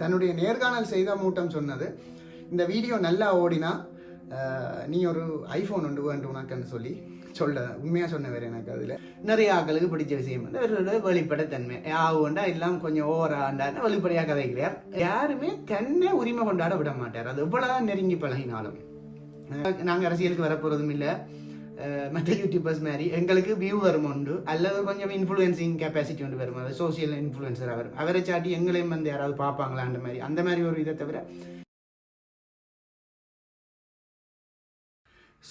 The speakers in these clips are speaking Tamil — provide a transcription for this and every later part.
தன்னுடைய நேர்காணல் செய்த மூட்டம் சொன்னது, இந்த வீடியோ நல்லா ஓடினா நீ ஒரு ஐஃபோன் ஒன்று வேண்டும் உனக்குன்னு சொல்ல உண்மையாக சொன்ன வேறு எனக்கு அதில் நிறைய ஆக்களுக்கு பிடிச்ச விஷயம் வந்து அவரோட வெளிப்படைத்தன்மை ஆகுண்டா எல்லாம் கொஞ்சம் ஓவராண்டான்னு வெளிப்படையாக கதைக்கிறார். யாருமே தன்னை உரிமை கொண்டாட விட மாட்டார். அது எவ்வளோதான் நெருங்கி பழகினாலும். நாங்கள் அரசியலுக்கு வரப்போகிறதும் இல்லை, மற்ற யூடியூபர்ஸ் மாதிரி எங்களுக்கு வியூ வரும் உண்டு, அல்லது கொஞ்சம் இன்ஃப்ளூயன்சிங் கெப்பாசிட்டி ஒன்று வரும், அது சோசியல் இன்ஃப்ளூயன்சராக வரும். அவரை சாட்டி எங்களையும் வந்து யாராவது பார்ப்பாங்களான்ற மாதிரி அந்த மாதிரி ஒரு இதை தவிர.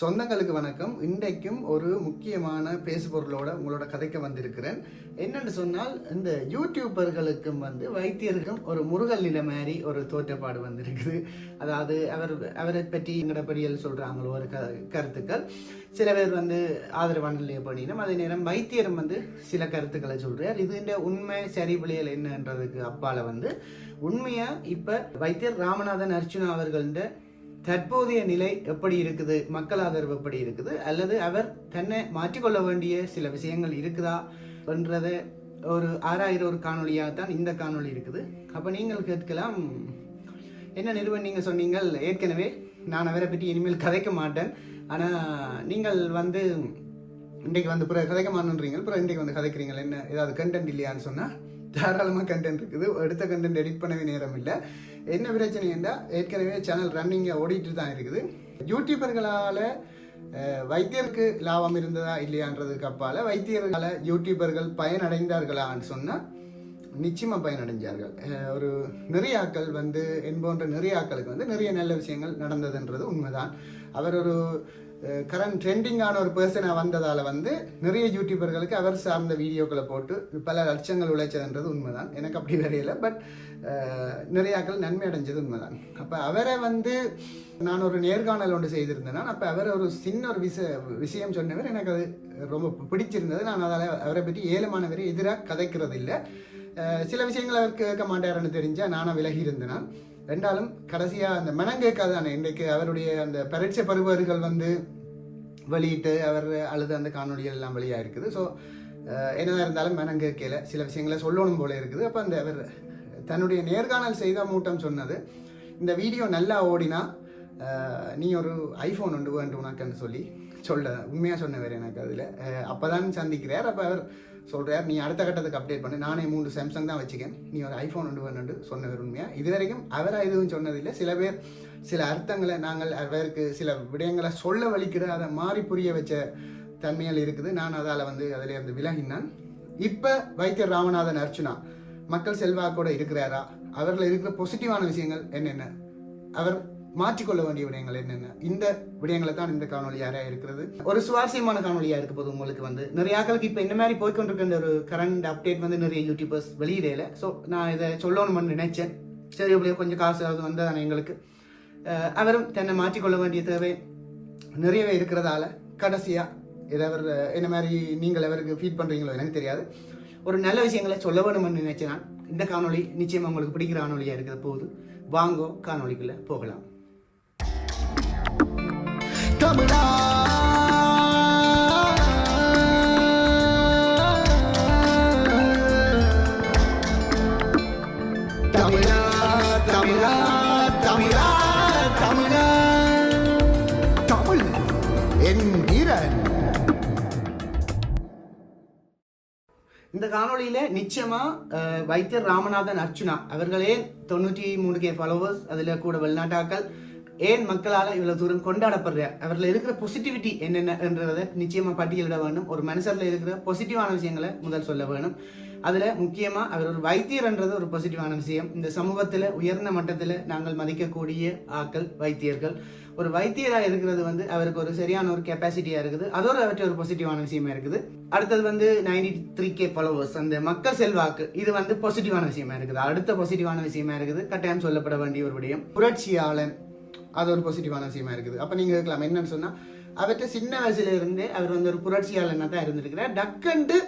சொந்தங்களுக்கு வணக்கம். இன்றைக்கும் ஒரு முக்கியமான பேசுபொருளோட உங்களோட கதைக்க வந்திருக்கிறேன். என்னென்னு சொன்னால், இந்த யூடியூபர்களுக்கும் வந்து வைத்தியருக்கும் ஒரு முருகல் நிலை மாதிரி ஒரு தோற்றப்பாடு வந்திருக்குது. அதாவது அவரை பற்றி எங்கடப்படியல் சொல்கிறாங்களோ ஒரு கருத்துக்கள், சில பேர் வந்து ஆதரவான நிலையை பண்ணினோம். அதே நேரம் வைத்தியரும் வந்து சில கருத்துக்களை சொல்கிறார். இதுன்ற உண்மை சரி பிள்ளைகள் என்னன்றதுக்கு அப்பால வந்து உண்மையாக இப்போ வைத்தியர் ராமநாதன் அர்ச்சுனா அவர்கள்ட தற்போதைய நிலை எப்படி இருக்குது, மக்கள் ஆதரவு எப்படி இருக்குது, அல்லது அவர் தன்னை மாற்றிக்கொள்ள வேண்டிய சில விஷயங்கள் இருக்குதா என்றதை ஒரு ஆராயிரம் ஒரு காணொலியாகத்தான் இந்த காணொலி இருக்குது. அப்போ நீங்கள் கேட்கலாம், என்ன நிறுவனம் நீங்கள் சொன்னீங்கள் ஏற்கனவே நான் அவரை பற்றி இனிமேல் கதைக்க மாட்டேன், ஆனால் நீங்கள் வந்து இன்றைக்கு வந்து பிறகு கதைக்க மாட்டேன்றீங்க, பிறகு இன்றைக்கு வந்து கதைக்கிறீங்கள், என்ன ஏதாவது கண்டென்ட் இல்லையான்னு சொன்னால் தாராளமாக கண்டென்ட் இருக்குது. எடுத்த கண்டென்ட் எடிட் பண்ணவே நேரம் இல்லை. என்ன பிரச்சனை என்றால், ஏற்கனவே சேனல் ரன்னிங்கை ஓடிட்டு தான் இருக்குது. யூடியூபர்களால் வைத்தியருக்கு லாபம் இருந்ததா இல்லையான்றதுக்கு அப்பால் வைத்தியர்களால் யூடியூபர்கள் பயனடைந்தார்களான்னு சொன்னால் நிச்சயமாக பயனடைஞ்சார்கள். ஒரு நிறைய ஆக்கள் வந்து என்போன்ற நிறைய ஆக்களுக்கு வந்து நிறைய நல்ல விஷயங்கள் நடந்ததுன்றது உண்மைதான். அவர் ஒரு கரண்ட் ட்ரெண்டிங்கான ஒரு பர்சனாக வந்ததால் வந்து நிறைய யூடியூபர்களுக்கு அவர் சார்ந்த வீடியோக்களை போட்டு பல லட்சங்கள் உழைச்சதுன்றது உண்மைதான். எனக்கு அப்படி வரையில, பட் நிறைய ஆக்கள் நன்மை அடைஞ்சது உண்மைதான். அப்போ அவரை வந்து நான் ஒரு நேர்காணல் ஒன்று செய்திருந்தேன்னா, அப்போ அவர் ஒரு சின்ன ஒரு விஷயம் சொன்னவர் எனக்கு அது ரொம்ப பிடிச்சிருந்தது. நான் அதால் அவரை பற்றி ஏலமானவரை எதிராக கதைக்கிறது இல்லை. சில விஷயங்கள் அவர் கேட்க மாட்டாருன்னு தெரிஞ்சால் நானும் விலகி இருந்தேன். ரெண்டாலும் கடைசியாக அந்த மனம் கேட்காதானே, இன்றைக்கு அவருடைய அந்த பரீட்சை பருவர்கள் வந்து வெளியிட்டு அவர் அழுது அந்த காணொலிகள் எல்லாம் வெளியாக இருக்குது. ஸோ என்னதான் இருந்தாலும் மனம் கேட்கல, சில விஷயங்களை சொல்லணும் போல இருக்குது. அப்போ அந்த அவர் தன்னுடைய நேர்காணல் செய்த மூட்டம் சொன்னது, இந்த வீடியோ நல்லா ஓடினா நீ ஒரு ஐஃபோன் ஒன்று வேண்டும் உனக்குன்னு சொல்ல உண்மையாக சொன்ன வேறு எனக்கு அதில். அப்போ தான் சந்திக்கிறார். அப்போ அவர் சொல்கிறார், நீ அடுத்த கட்டத்துக்கு அப்டேட் பண்ணு, நானே 3 சாம்சங் தான் வச்சுக்கேன், நீ ஒரு ஐஃபோன் ஒன்று வேணுண்டு சொன்னவர் உண்மையாக. இது வரைக்கும் அவராக எதுவும் சொன்னதில்லை. சில பேர் சில அர்த்தங்களை நாங்கள் அவருக்கு சில விடயங்களை சொல்ல வலிக்கிற அதை மாறி புரிய வச்ச தன்மைகள் இருக்குது. நான் அதால் வந்து அதில் இருந்து விலகினான். இப்போ வைத்தியர் ராமநாதன் அர்ச்சுனா மக்கள் செல்வாக்கோட இருக்கிறாரா, அவர்கள் இருக்கிற பாசிட்டிவான விஷயங்கள் என்னென்ன, அவர் மாற்றிக்கொள்ள வேண்டிய விடயங்கள் என்னென்ன, இந்த விடயங்களை தான் இந்த காணொலியாக இருக்கிறது. ஒரு சுவாரஸ்யமான காணொலியாக இருக்க போது உங்களுக்கு வந்து நிறைய ஆக்களுக்கு இப்போ இந்த மாதிரி போய்கொண்டிருக்கிற ஒரு கரண்ட் அப்டேட் வந்து நிறைய யூடியூபர்ஸ் வெளியிடல. ஸோ நான் இதை சொல்லணும்னு நினைச்சேன். சரி, அப்படியே கொஞ்சம் காசு அது வந்ததானே எங்களுக்கு. அவரும் தன்னை மாற்றிக்கொள்ள வேண்டிய தேவை நிறையவே இருக்கிறதால கடைசியாக இதை அவர் என்ன மாதிரி நீங்கள் அவருக்கு ஃபீட் பண்ணுறீங்களோ எனக்கு தெரியாது, ஒரு நல்ல விஷயங்களை சொல்ல வேணும்னு நினைச்சேன் நான். இந்த காணொலி நிச்சயமாக உங்களுக்கு பிடிக்கிற காணொலியாக இருக்கிற போது வாங்கோ காணொலிக்குள்ளே போகலாம். தமிழா தமிழா தமிழா தமிழா தமிழா தமிழ் என்கிறன். இந்த காணொலியில் நிச்சயமாக வைத்தியர் ராமநாதன் அர்ச்சுனா அவர்களே 93K ஃபாலோவர்ஸ், அதில் கூட வெளிநாட்டாக்கள், ஏன் மக்களால் இவ்வளோ தூரம் கொண்டாடப்படுற அவரில் இருக்கிற பாசிட்டிவிட்டி என்னென்னன்றதை நிச்சயமாக பட்டியலிட வேண்டும். ஒரு மனுஷரில் இருக்கிற பாசிட்டிவான விஷயங்களை முதல் சொல்ல வேணும். அதில் முக்கியமாக அவர் ஒரு வைத்தியர்ன்றது ஒரு பாசிட்டிவான விஷயம். இந்த சமூகத்தில் உயர்ந்த மட்டத்தில் நாங்கள் மதிக்கக்கூடிய ஆக்கள் வைத்தியர்கள். ஒரு வைத்தியராக இருக்கிறது வந்து அவருக்கு ஒரு சரியான ஒரு கெப்பாசிட்டியாக இருக்குது. அதோட அவற்றை ஒரு பாசிட்டிவான விஷயமா இருக்குது. அடுத்தது வந்து 93K ஃபாலோவர்ஸ், அந்த மக்கள் செல்வாக்கு, இது வந்து பாசிட்டிவான விஷயமா இருக்குது. அடுத்த பாசிட்டிவான விஷயமா இருக்குது, கட்டாயம் சொல்லப்பட வேண்டிய ஒரு விடயம். புரட்சியாளன், அது ஒரு பாசிட்டிவான விஷயமா இருக்குது. அப்போ நீங்கள் இருக்கலாம் என்னன்னு சொன்னால், அவர்கிட்ட சின்ன வயசுல இருந்தே அவர் வந்து ஒரு புரட்சியாளனா தான் இருந்திருக்கிறார். டக்கண்டு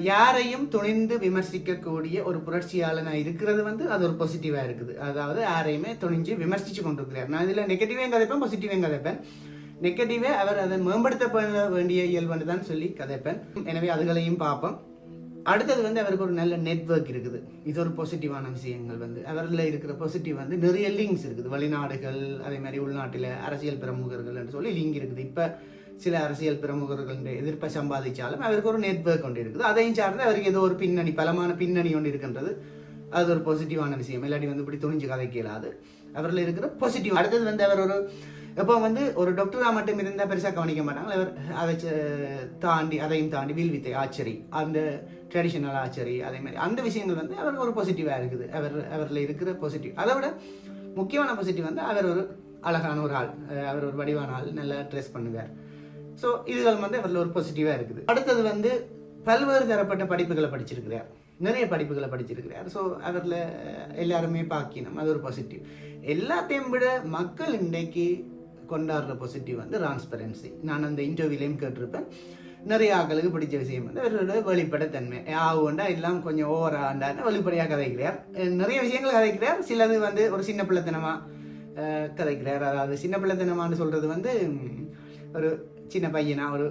யாரையும் துணிந்து விமர்சிக்கக்கூடிய ஒரு புரட்சியாளனா இருக்கிறது வந்து அது ஒரு பாசிட்டிவா இருக்குது. அதாவது யாரையுமே துணிஞ்சு விமர்சிச்சு கொண்டிருக்கிறார். நான் இதில் நெகட்டிவையும் கதைப்பேன், பாசிட்டிவையும் கதைப்பேன். நெகட்டிவே அவர் அதை மேம்படுத்த வேண்டிய இயல்புன்னு தான் சொல்லி கதைப்பேன். எனவே அதுகளையும் பார்ப்போம். அடுத்தது வந்து அவருக்கு ஒரு நல்ல நெட்வொர்க் இருக்குது. இது ஒரு பாசிட்டிவான விஷயங்கள் வந்து அவரில் இருக்கிற பாசிட்டிவ் வந்து நிறைய லிங்க்ஸ் இருக்குது. வெளிநாடுகள் அதே மாதிரி உள்நாட்டில் அரசியல் பிரமுகர்கள் என்று சொல்லி லிங்க் இருக்குது. இப்போ சில அரசியல் பிரமுகர்கள் எதிர்ப்பை சம்பாதிச்சாலும் அவருக்கு ஒரு நெட்வொர்க் ஒன்று இருக்குது. அதையும் சார்ந்து அவருக்கு ஏதோ ஒரு பின்னணி பலமான பின்னணி ஒன்று இருக்கின்றது. அது ஒரு பாசிட்டிவான விஷயம். இல்லாட்டி வந்து இப்படி துணிஞ்சு கதை கேளாது. அவரில் இருக்கிற பாசிட்டிவ். அடுத்தது வந்து அவர் ஒரு எப்போ வந்து ஒரு டாக்டராக மட்டும் இருந்தால் பெருசாக கவனிக்க மாட்டாங்க. அவர் அதை தாண்டி அதையும் தாண்டி வில்வித்தை ஆச்சரி அந்த ட்ரெடிஷனல் ஆச்சரி அதே மாதிரி அந்த விஷயங்கள் வந்து அவருக்கு ஒரு பாசிட்டிவாக இருக்குது. அவரில் இருக்கிற பாசிட்டிவ். அதை விட முக்கியமான பாசிட்டிவ் வந்து அவர் ஒரு அழகான ஒரு ஆள், அவர் ஒரு வடிவான ஆள், நல்லா ட்ரெஸ் பண்ணுவார். ஸோ இதுகள் வந்து அவரில் ஒரு பாசிட்டிவாக இருக்குது. அடுத்தது வந்து பல்வேறு தரப்பட்ட படிப்புகளை படிச்சிருக்கிறார், நிறைய படிப்புகளை படிச்சிருக்கிறார். ஸோ அவரில் எல்லாருமே பார்க்கணும், அது ஒரு பாசிட்டிவ். எல்லாத்தையும் விட மக்கள் இன்றைக்கு கொண்டாடுற பாசிட்டிவ் வந்து டிரான்ஸ்பரன்சி. நான் அந்த இன்டர்வியூலையும் கேட்டிருப்பேன். நிறைய ஆக்களுக்கு பிடிச்ச விஷயம் வந்து அவரோட வெளிப்படைத்தன்மை. ஆகுண்டா எல்லாம் கொஞ்சம் ஓவராண்டான்னு வெளிப்படையாக கதைக்கிறார். நிறைய விஷயங்கள் கதைக்கிறார். சிலது வந்து ஒரு சின்ன பிள்ளைத்தனமாக கதைக்கிறார். அதாவது சின்ன பிள்ளைத்தனமான்னு சொல்கிறது வந்து ஒரு சின்ன பையனா ஒரு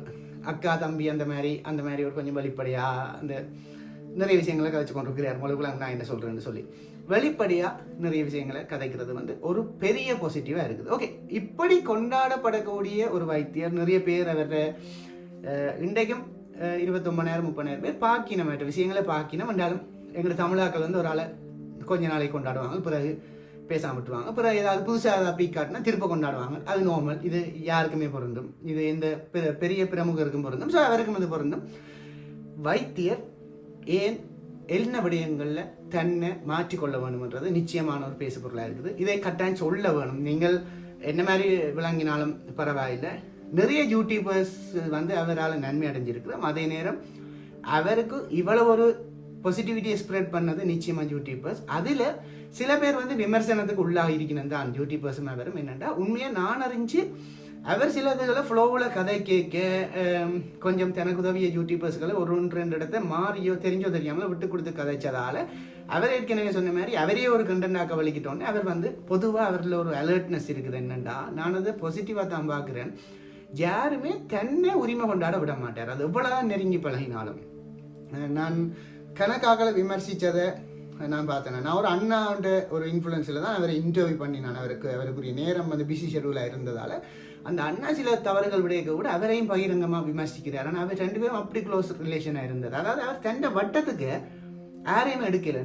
அக்கா தம்பி அந்த மாதிரி ஒரு கொஞ்சம் வெளிப்படையாக அந்த நிறைய விஷயங்களை கதைச்சு கொண்டிருக்கிறார். மொழிக்குள்ள நான் என்ன சொல்கிறேன்னு சொல்லி வெளிப்படையாக நிறைய விஷயங்களை கதைக்கிறது வந்து ஒரு பெரிய பாசிட்டிவாக இருக்குது. ஓகே, இப்படி கொண்டாடப்படக்கூடிய ஒரு வைத்தியர் நிறைய பேர் அவரை இன்றைக்கும் 29,000-30,000 பேர் பாக்கினம் மற்ற விஷயங்களை பாக்கினம் என்றாலும் எங்கள் தமிழாக்கள் வந்து ஒரு ஆளை கொஞ்ச நாளைக்கு கொண்டாடுவாங்க, பிறகு பேசாம விட்டுருவாங்க. பிறகு ஏதாவது புதுசாக ஏதாவது பீக் காட்டினா திருப்ப கொண்டாடுவாங்க. அது நார்மல். இது யாருக்குமே பொருந்தும். இது எந்த பெரிய பிரமுகருக்கும் பொருந்தும். ஸோ அவருக்கும் அது பொருந்தும். வைத்தியர் ஏன் என்ன விடயங்களில் தன்னை மாற்றிக்கொள்ள வேணும்ன்றது நிச்சயமான ஒரு பேசு பொருளாக இருக்குது. இதை கட்டாயம் சொல்ல வேணும். நீங்கள் என்ன மாதிரி விளங்கினாலும் பரவாயில்லை. நிறைய யூடியூபர்ஸ் வந்து அவரால் நன்மை அடைஞ்சிருக்கிறோம். அதே நேரம் அவருக்கு இவ்வளவு ஒரு பாசிட்டிவிட்டியை ஸ்ப்ரெட் பண்ணது நிச்சயமாக யூடியூபர்ஸ். அதில் சில பேர் வந்து விமர்சனத்துக்கு உள்ளாக இருக்கணும் தான் யூடியூபர்ஸும் அவரும். என்னென்னா உண்மையாக நான் அறிஞ்சு அவர் சில இதுகளை ஃப்ளோவில் கதை கேட்க கொஞ்சம் தனக்கு உதவிய யூடியூபர்ஸ்களை ஒரு 1-2 இடத்த மாறியோ தெரிஞ்சோ தெரியாமல் விட்டு கொடுத்து கதைச்சதால் அவர் ஏற்கனவே சொன்ன மாதிரி அவரே ஒரு கண்டென்டாக்க வலிக்கிட்டோன்னே அவர் வந்து பொதுவாக அவரில் ஒரு அலர்ட்னஸ் இருக்குது. என்னென்னா நான் அதை பாசிட்டிவாக தான் பார்க்குறேன். யாருமே தன்னை உரிமை கொண்டாட விட மாட்டார். அது எவ்வளோதான் நெருங்கி பழகினாலும். நான் கணக்காக்களை விமர்சித்ததை நான் பார்த்தேன். நான் ஒரு அண்ணாண்ட ஒரு இன்ஃப்ளூயன்ஸில் தான் அவரை இன்டர்வியூ பண்ணி நான் அவருக்குரிய நேரம் வந்து பிஸி ஷெடியூலாக இருந்ததால் அந்த அண்ணா சில தவறுகள் விடையக்க கூட அவரையும் பகிரங்கமாக விமர்சிக்கிறார். ஆனால் அவர் 2 பேரும் அப்படி க்ளோஸ் ரிலேஷனாக இருந்தது. அதாவது அவர் தன்னை வட்டத்துக்கு யாரையும் எடுக்கல.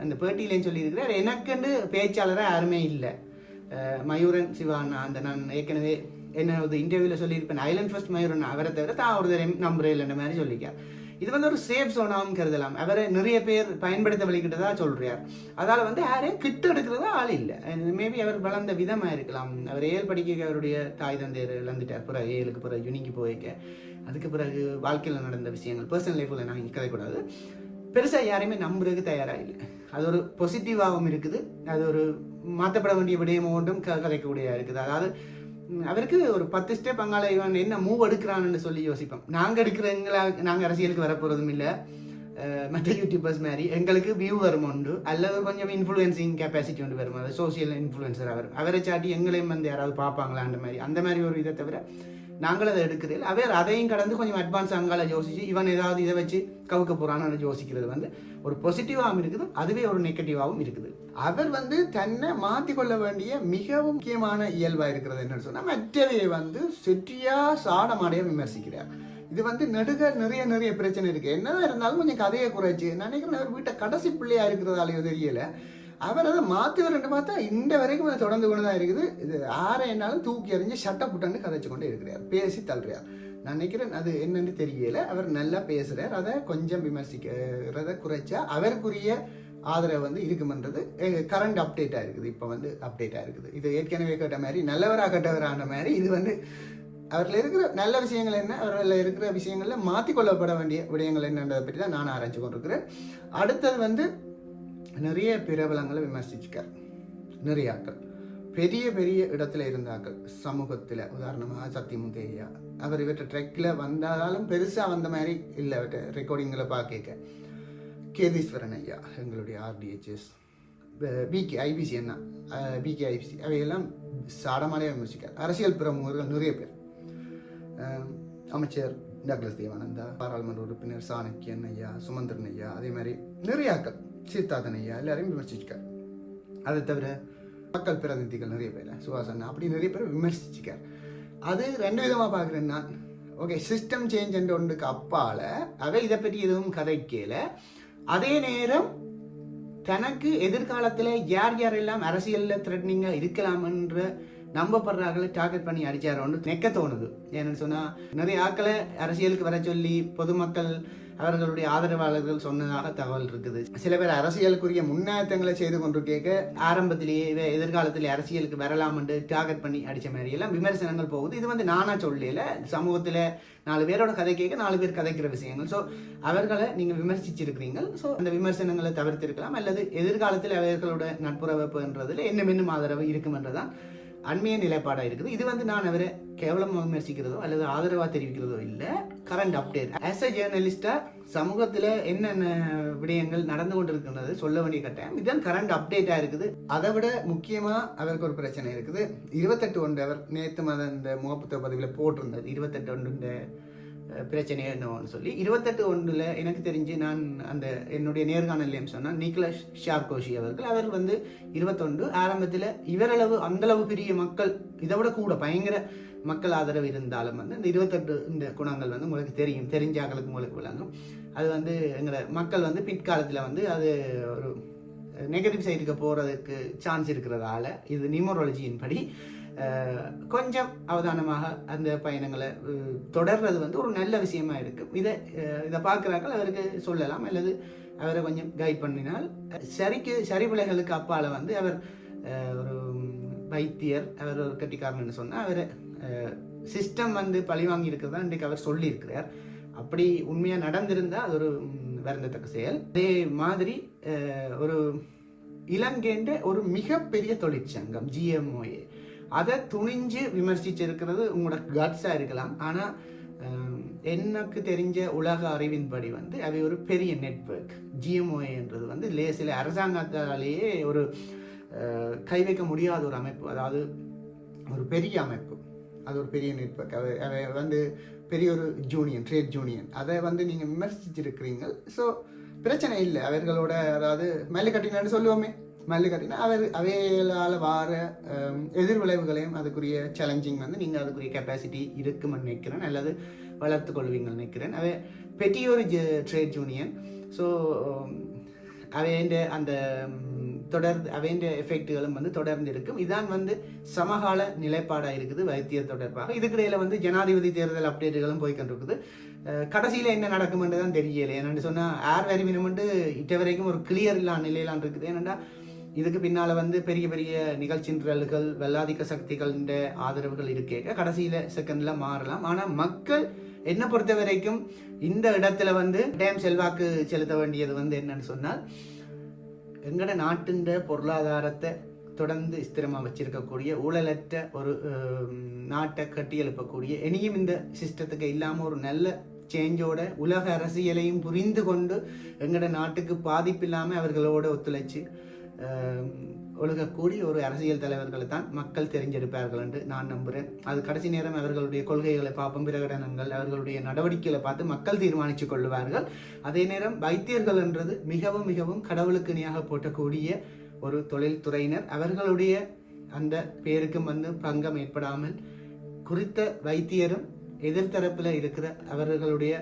அந்த பேட்டியிலேன்னு சொல்லியிருக்கிறார், எனக்குன்னு பேச்சாளராக யாருமே இல்லை. மயூரன் சிவானா அந்த நான் ஏற்கனவே என்ன ஒரு இன்டர்வியூவில் சொல்லியிருப்பேன், ஐலண்ட் ஃபர்ஸ்ட் மயூரன் அவரை தவிர தான் ஒரு நம்பரே இல்லைன்ற மாதிரி சொல்லிக்கார். இது வந்து ஒரு சேஃப் ஜோனாகவும் கருதலாம். அவரை நிறைய பேர் பயன்படுத்த வழிகிட்டதா சொல்றார். அதால் வந்து யாரையும் கிட்ட எடுக்கிறதா ஆள் இல்லை. மேபி அவர் வளர்ந்த விதமாக இருக்கலாம். அவர் 7 படிக்க அவருடைய தாய் தந்தையர் இழந்துட்டார். பிறகு 7க்கு பிறகு யூனிக்கு போய்க்க அதுக்கு பிறகு வாழ்க்கையில் நடந்த விஷயங்கள் பர்சனல் லைஃப்பில் நான் இங்கே கதைக்கூடாது. பெருசாக யாரையுமே நம்புறதுக்கு தயாராக இல்லை. அது ஒரு பாசிட்டிவாகவும் இருக்குது. அது ஒரு மாற்றப்பட வேண்டிய விடயம் ஒன்றும் கதைக்கக்கூடியதாக இருக்குது. அதாவது அவருக்கு ஒரு 10 ஸ்டெப் அங்கால இவன் என்ன மூவ் எடுக்கிறான்னு சொல்லி யோசிப்போம். நாங்கள் எடுக்கிறவங்களா நாங்கள் அரசியலுக்கு வரப்போகிறதும் இல்லை. மற்ற யூடியூபர்ஸ் மாதிரி எங்களுக்கு வியூ வரும் உண்டு, அல்லது கொஞ்சம் இன்ஃப்ளூயன்சிங் கெப்பாசிட்டி ஒன்று வரும். அது சோசியல் இன்ஃப்ளூயன்சர் அவரை சாட்டி எங்களையும் வந்து யாராவது பார்ப்பாங்களா அந்த மாதிரி ஒரு இதை தவிர நாங்கள் அதை எடுக்கிறதில்லை. அவர் அதையும் கடந்து கொஞ்சம் அட்வான்ஸ் அங்கால யோசிச்சு இவன் ஏதாவது இதை வச்சு கவுக்க போகிறான்னு யோசிக்கிறது வந்து ஒரு பாசிட்டிவாகவும் இருக்குது, அதுவே ஒரு நெகட்டிவாகவும் இருக்குது. அவர் வந்து தன்னை மாற்றிக்கொள்ள வேண்டிய மிகவும் முக்கியமான இயல்பாக இருக்கிறது என்னன்னு சொன்னால் மற்றவையை வந்து செட்டியாக சாடமாடையாக விமர்சிக்கிறார். இது வந்து நிறைய பிரச்சனை இருக்குது. என்னதான் இருந்தாலும் கொஞ்சம் கதையை குறைச்சி நினைக்கிறேன். அவர் வீட்டை கடைசி பிள்ளையாக இருக்கிறதாலையோ தெரியலை, அவர் அதை மாற்றுவார்ன்னு பார்த்தா இந்த வரைக்கும் அதை தொடர்ந்து கொண்டு தான் இருக்குது. இது என்னாலும் தூக்கி எறிஞ்சு சட்டை புட்டன்னு கதைச்சு கொண்டே இருக்கிறார், பேசி தள்ளுறார். நான் நினைக்கிறேன் அது என்னன்னு தெரியல. அவர் நல்லா பேசுகிறார். அதை கொஞ்சம் விமர்சிக்கிறத குறைச்சா அவருக்குரிய ஆதரவு வந்து இருக்குமென்றது கரண்ட் அப்டேட்டாக இருக்குது. இப்போ வந்து அப்டேட்டாக இருக்குது. இது ஏற்கனவே கேட்ட மாதிரி நல்லவராக கெட்டவரான மாதிரி இது வந்து அவரில் இருக்கிற நல்ல விஷயங்கள் என்ன, அவரில் இருக்கிற விஷயங்களில் மாற்றிக்கொள்ளப்பட வேண்டிய விடயங்கள் என்னன்றதை பற்றி தான் நான் ஆராய்ச்சி கொண்டிருக்கிறேன். அடுத்தது வந்து நிறைய பிரபலங்களை விமர்சிச்சுக்கார். நிறைய ஆக்கள் பெரிய இடத்துல இருந்தாக்கள் சமூகத்தில், உதாரணமாக சத்தியமுத்தையா அவர் இவற்றை ட்ரெக்கில் வந்தாலும் பெருசாக வந்த மாதிரி இல்லை. அவற்றை ரெக்கார்டிங்களை பார்க்க கேதீஸ்வரன் ஐயா, எங்களுடைய RDHS, பிகே ஐபிசி என்ன பிகே ஐபிசி அவையெல்லாம் சாடமாலையாக விமர்சிக்கார். அரசியல் பிரமுகர்கள் நிறைய பேர், அமைச்சர் டக்ளஸ் தேவானந்தா, பாராளுமன்ற உறுப்பினர் சாணக்கியன் ஐயா, சுமந்திரன் ஐயா, அதே மாதிரி நிறையாக்கள் சீர்தாதன் ஐயா எல்லாரையும் விமர்சிச்சுக்கார். அதை தவிர மக்கள் பிரதிநிதிகள் நிறைய பேர், சுவாசன் அப்படி நிறைய பேர் விமர்சிச்சுக்கார். அது ரெண்டு விதமாக பார்க்குறேன்னா, ஓகே சிஸ்டம் சேஞ்ச் என்ற ஒன்றுக்கு அப்பால் அவை இதை பற்றி எதுவும் கதைக்கல. அதே நேரம் தனக்கு எதிர்காலத்தில் யார் யாரெல்லாம் அரசியலில் த்ரெட்னிங்காக இருக்கலாம் என்ற நம்பப்படுறாங்களை டார்கெட் பண்ணி அடிச்சாரோன்னு நெக்க தோணுது. ஏன்னு சொன்னால் நிறைய ஆக்களை அரசியலுக்கு வர சொல்லி பொதுமக்கள் அவர்களுடைய ஆதரவாளர்கள் சொன்னதாக தகவல் இருக்குது. சில பேர் அரசியலுக்குரிய முன்னேற்றங்களை செய்து கொண்டு கேட்க ஆரம்பத்திலேயே எதிர்காலத்திலே அரசியலுக்கு வரலாம் என்று டார்கெட் பண்ணி அடித்த மாதிரி எல்லாம் விமர்சனங்கள் போகுது. இது வந்து நானா சொல்லல, சமூகத்தில் 4 பேரோட கதை கேட்க 4 பேர் கதைக்கிற விஷயங்கள். ஸோ அவர்களை நீங்கள் விமர்சிச்சிருக்கிறீங்க. ஸோ அந்த விமர்சனங்களை தவிர்த்திருக்கலாம், அல்லது எதிர்காலத்தில் அவர்களோட நட்புறவுன்றதுல இன்னும் ஆதரவு இருக்கும் என்றுதான் அண்மைய நிலைப்பாடாக இருக்குது. இது வந்து நான் அவரை கேவலமாக விமர்சிக்கிறதோ அல்லது ஆதரவாக தெரிவிக்கிறதோ இல்லை, கரண்ட் அப்டேட். ஆஸ் அ ஜேர்னலிஸ்டாக சமூகத்தில் என்னென்ன விடயங்கள் நடந்து கொண்டு இருக்கின்றது சொல்ல வேண்டிய கட்டாயம் இதுதான் கரண்ட் அப்டேட்டாக இருக்குது. அதை விட முக்கியமாக அவருக்கு ஒரு பிரச்சனை இருக்குது. 28 அவர் நேற்று இந்த முகப்புத்தக பதிவில் போட்டிருந்தது. 28 பிரச்சனை என்னன்னு சொல்லி 28 எனக்கு தெரிஞ்சு நான் அந்த என்னுடைய நேர்காணலையும் சொன்னேன். நிக்கோலஸ் சார்கோசி அவர் வந்து 21 ஆரம்பத்தில் இவரளவு அந்தளவு பெரிய மக்கள், இதை விட கூட பயங்கர மக்கள் ஆதரவு இருந்தாலும் வந்து இந்த 28 இந்த குணங்கள் வந்து உங்களுக்கு தெரிஞ்சாக்களுக்கு உங்களுக்கு விளங்கும். அது வந்து எங்களோட மக்கள் வந்து பிற்காலத்தில் வந்து அது ஒரு நெகட்டிவ் சைடுக்கு போகிறதுக்கு சான்ஸ் இருக்கிறதால இது நியூமராலஜியின் படி கொஞ்சம் அவதானமாக அந்த பயணங்களை தொடர்றது வந்து ஒரு நல்ல விஷயமா இருக்கும். இதை பார்க்குறாக்கள் அவருக்கு சொல்லலாம், அல்லது அவரை கொஞ்சம் கைட் பண்ணினால் சரி பிள்ளைகளுக்கு அப்பால் வந்து அவர் ஒரு வைத்தியர், அவர் ஒரு கட்டிக்காரன்னு சொன்னால் அவர் சிஸ்டம் வந்து பழி வாங்கி இருக்கிறதா இன்றைக்கு அவர் சொல்லியிருக்கிறார். அப்படி உண்மையாக நடந்திருந்தால் அது ஒரு வருந்தத்தக்க செயல். அதே மாதிரி ஒரு இலங்கைன்ற ஒரு மிகப்பெரிய தொழிற்சங்கம் GMOA அதை துணிஞ்சு விமர்சிச்சிருக்கிறது உங்களோட கட்ஸாக இருக்கலாம். ஆனால் எனக்கு தெரிஞ்ச உலக அறிவின்படி வந்து அவை ஒரு பெரிய நெட்வொர்க். GMOAன்றது வந்து சில அரசாங்கத்தாலேயே ஒரு கை வைக்க முடியாத ஒரு அமைப்பு, அதாவது ஒரு பெரிய அமைப்பு, அது ஒரு பெரிய நெட்வொர்க். அவை வந்து பெரிய ஒரு ட்ரேட் யூனியன். அதை வந்து நீங்கள் விமர்சிச்சிருக்கிறீங்க. ஸோ பிரச்சனை இல்லை அவர்களோட, அதாவது மல்லு கட்டினான்னு சொல்லுவோமே, மல்லு கட்டினா அவைகளால் வார எதிர்விளைவுகளையும் அதுக்குரிய சேலஞ்சிங் வந்து நீங்கள் அதுக்குரிய கெப்பாசிட்டி இருக்குமென்னு நினைக்கிறேன், அல்லது வளர்த்து கொள்வீங்கன்னு நினைக்கிறேன். அவை பெரிய ஒரு ட்ரேட் யூனியன். ஸோ அவைண்ட அந்த அவைண்ட எஃபெக்டுகளும் வந்து தொடர்ந்து இருக்கும். இதான் வந்து சமகால நிலைப்பாடாக இருக்குது வைத்தியர் தொடர்பாக. இதுக்கிடையில் வந்து ஜனாதிபதி தேர்தல் அப்டேட்டுகளும் போய்கொண்டிருக்குது. கடைசியில் என்ன நடக்குமென்று தெரியலை. என்னென்னு சொன்னால் ஏர் வெரிமினமெண்ட்டு இட்ட வரைக்கும் ஒரு கிளியர் இல்லாத நிலையிலான் இருக்குது. ஏன்னா இதுக்கு பின்னால் வந்து பெரிய பெரிய நிகழ்ச்சி நிரல்கள், வெள்ளாதிக்க சக்திகளின் ஆதரவுகள் இருக்கேக்க கடைசியில் செகண்டில் மாறலாம். ஆனால் மக்கள் என்னை பொறுத்த வரைக்கும் இந்த இடத்துல வந்து செல்வாக்கு செலுத்த வேண்டியது வந்து என்னன்னு சொன்னால், எங்களோட நாட்டின் பொருளாதாரத்தை தொடர்ந்து ஸ்திரமாக வச்சிருக்கக்கூடிய ஊழலற்ற ஒரு நாட்டை கட்டி எழுப்பக்கூடிய இனியும் இந்த சிஸ்டத்துக்கு இல்லாமல் ஒரு நல்ல சேஞ்சோட உலக அரசியலையும் புரிந்து கொண்டு எங்களோட நாட்டுக்கு பாதிப்பு இல்லாமல் அவர்களோட ஒத்துழைச்சு ஒழுகக்கூடிய ஒரு அரசியல் தலைவர்களை தான் மக்கள் தெரிஞ்செடுப்பார்கள் என்று நான் நம்புகிறேன். அது கடைசி நேரம் அவர்களுடைய கொள்கைகளை பார்ப்போம், பிரகடனங்கள், அவர்களுடைய நடவடிக்கைகளை பார்த்து மக்கள் தீர்மானித்து கொள்வார்கள். அதே நேரம் வைத்தியர்கள் என்றது மிகவும் மிகவும் கடவுளுக்கு இணையாக போட்டக்கூடிய ஒரு தொழில்துறையினர். அவர்களுடைய அந்த பேருக்கும் வந்து பங்கம் ஏற்படாமல் குறித்த வைத்தியரும் எதிர்த்தரப்பில் இருக்கிற அவர்களுடைய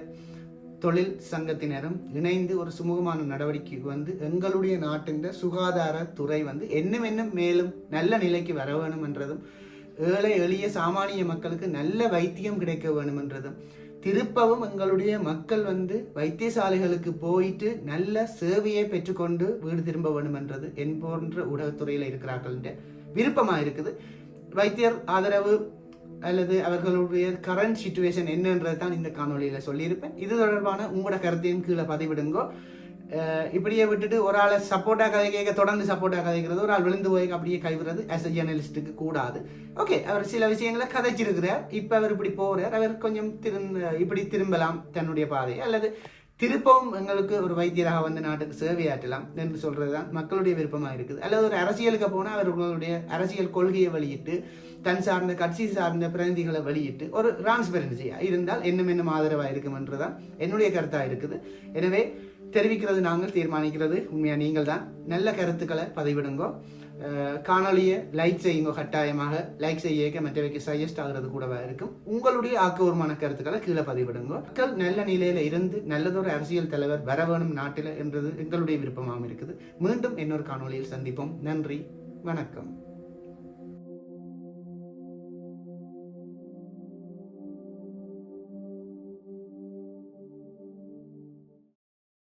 தொழில் சங்கத்தினரும் இணைந்து ஒரு சுமூகமான நடவடிக்கைக்கு வந்து எங்களுடைய நாட்டின் சுகாதாரத்துறை வந்து இன்னும் மேலும் நல்ல நிலைக்கு வர வேணும் என்றதும், ஏழை எளிய சாமானிய மக்களுக்கு நல்ல வைத்தியம் கிடைக்க வேணும் என்றதும், திருப்பவும் எங்களுடைய மக்கள் வந்து வைத்தியசாலைகளுக்கு போயிட்டு நல்ல சேவையை பெற்றுக்கொண்டு வீடு திரும்ப வேணும் என்றது என் போன்ற ஊடகத்துறையில் இருக்கிறார்கள் விருப்பமாக இருக்குது. வைத்தியர் ஆதரவு அல்லது அவர்களுடைய கரண்ட் சிச்சுவேஷன் என்னன்றது தான் இந்த காணொலியில் சொல்லியிருப்பேன். இது தொடர்பான உங்களோட கருத்தையும் கீழே பதிவிடுங்கோ. இப்படியே விட்டுட்டு ஒரு ஆளை சப்போர்ட்டாக கதை கேட்க தொடர்ந்து சப்போர்ட்டாக கதைக்கிறது, ஒரு ஆள் விழுந்து போய் அப்படியே கைவிடுறது ஆஸ் அ ஜேர்னலிஸ்ட்டுக்கு கூடாது. ஓகே, அவர் சில விஷயங்களை கதைச்சிருக்கிறார், இப்போ அவர் இப்படி போகிறார், அவர் கொஞ்சம் இப்படி திரும்பலாம் தன்னுடைய பாதையை, அல்லது திருப்பவும் எங்களுக்கு ஒரு வைத்தியராக வந்து நாட்டுக்கு சேவையாற்றலாம் என்று சொல்றதுதான் மக்களுடைய விருப்பமாக இருக்குது. அல்லது ஒரு அரசியலுக்கு போனால் அவர்களுடைய அரசியல் கொள்கையை வெளியிட்டு தன் சார்ந்த கட்சி சார்ந்த பிரதிநிதிகளை வெளியிட்டு ஒரு டிரான்ஸ்பரன்சியா இருந்தால் இன்னும் ஆதரவாக இருக்கும் என்றுதான் என்னுடைய கருத்தா இருக்குது. எனவே தெரிவிக்கிறது நாங்கள், தீர்மானிக்கிறது உண்மையா நீங்கள் தான். நல்ல கருத்துக்களை பதிவிடுங்கோ. காணொலியை லைக் செய்யுங்க, கட்டாயமாக லைக் செய்ய மற்றவைக்கு சஜஸ்ட் ஆகிறது கூடவா இருக்கும். உங்களுடைய ஆக்கபூர்வமான கருத்துக்களை கீழே பதிவிடுங்க. மக்கள் நல்ல நிலையில இருந்து நல்லதொரு அரசியல் தலைவர் வர வேணும் நாட்டில் என்றது எங்களுடைய விருப்பமாக இருக்குது. மீண்டும் இன்னொரு காணொலியில் சந்திப்போம். நன்றி, வணக்கம்.